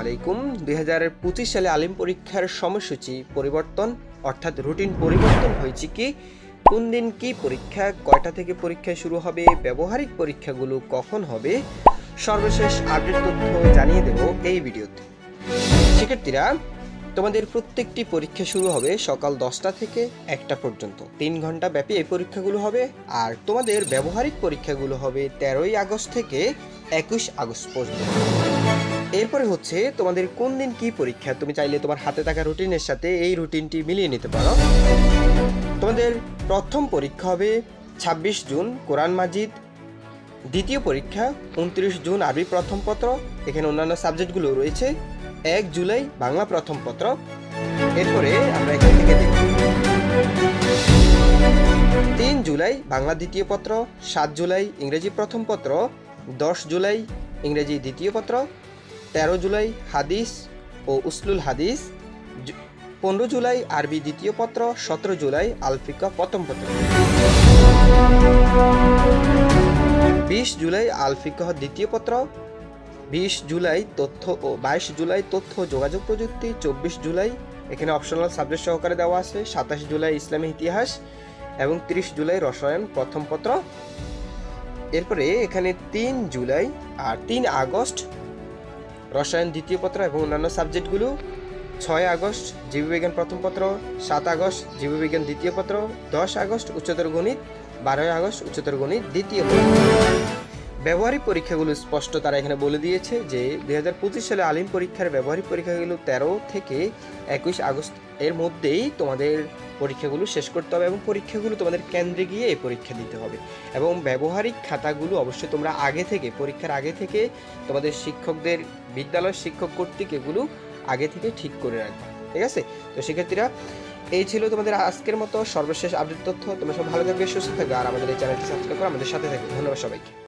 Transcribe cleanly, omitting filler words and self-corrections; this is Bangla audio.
আলাইকুম। 2025 সালে আলিম পরীক্ষার সময়সূচি পরিবর্তন অর্থাৎ রুটিন পরিবর্তন হয়েছে কি, কোন দিন কি পরীক্ষা, কয়টা থেকে পরীক্ষা শুরু হবে, ব্যবহারিক পরীক্ষাগুলো কখন হবে, সর্বশেষ আপডেট তথ্য জানিয়ে দেব এই ভিডিওতে। শিক্ষার্থীরা, তোমাদের প্রত্যেকটি পরীক্ষা শুরু হবে সকাল 10টা থেকে 1টা পর্যন্ত। 3 ঘন্টা ব্যাপী এই পরীক্ষাগুলো হবে। আর তোমাদের ব্যবহারিক পরীক্ষাগুলো হবে 13ই আগস্ট থেকে 21 আগস্ট পর্যন্ত। এরপরে হচ্ছে তোমাদের কোন দিন কি পরীক্ষা, তুমি চাইলে তোমার হাতে থাকা রুটিনের সাথে এই রুটিনটি মিলিয়ে নিতে পারো। তোমাদের প্রথম পরীক্ষা হবে 26 জুন কোরআন মাজিদ, দ্বিতীয় পরীক্ষা 29 জুন আরবি প্রথম পত্র, এখানে অন্যান্য সাবজেক্টগুলো রয়েছে। 1 জুলাই বাংলা প্রথম পত্র। এরপরে আমরা এখান থেকে দেখব 3 জুলাই বাংলা দ্বিতীয় পত্র, 7 জুলাই ইংরেজি প্রথম পত্র, 10 জুলাই ইংরেজি দ্বিতীয় পত্র, 13 জুলাই হাদিস ও উসলুল হাদিস, 15 জুলাই আরবি দ্বিতীয় পত্র, 17 জুলাই আল ফিকহ প্রথম পত্র, 20 জুলাই আল ফিকহ দ্বিতীয় পত্র, 20 জুলাই তথ্য ও 22 জুলাই তথ্য যোগাযোগ প্রযুক্তি, 24 জুলাই এখানে অপশনাল সাবজেক্ট সহকারে দেওয়া আছে, 27 জুলাই ইসলামী ইতিহাস এবং 30 জুলাই রসায়ন প্রথম পত্র। এরপরে এখানে 3 জুলাই আর 3 আগস্ট রসায়ন দ্বিতীয় পত্র এবং অন্যান্য সাবজেক্টগুলো, 6 আগস্ট জীববিজ্ঞান প্রথম পত্র, 7 আগস্ট জীববিজ্ঞান দ্বিতীয় পত্র, 10 আগস্ট উচ্চতর গণিত, 12 আগস্ট উচ্চতর গণিত দ্বিতীয় পত্র। ব্যবহারিক পরীক্ষাগুলো স্পষ্ট তারা এখানে বলে দিয়েছে যে 2025 সালে আলিম পরীক্ষার ব্যবহারিক পরীক্ষাগুলো 13 থেকে 21 আগস্ট এর মধ্যেই তোমাদের পরীক্ষাগুলো শেষ করতে হবে এবং পরীক্ষাগুলো তোমাদের কেন্দ্রে গিয়ে এই পরীক্ষা দিতে হবে। এবং ব্যবহারিক খাতাগুলো অবশ্যই তোমরা আগে থেকে, পরীক্ষার আগে থেকে তোমাদের শিক্ষকদের, বিদ্যালয়ের শিক্ষক কর্তৃক এগুলো আগে থেকে ঠিক করে রাখবে। ঠিক আছে? তো শিক্ষার্থীরা, এই ছিল তোমাদের আজকের মতো সর্বশেষ আপডেট তথ্য। তোমরা সব ভালো থাকবে, সুস্থ থাকবে আর আমাদের এই চ্যানেলটি সাবস্ক্রাইব করে আমাদের সাথে থাকবে। ধন্যবাদ সবাইকে।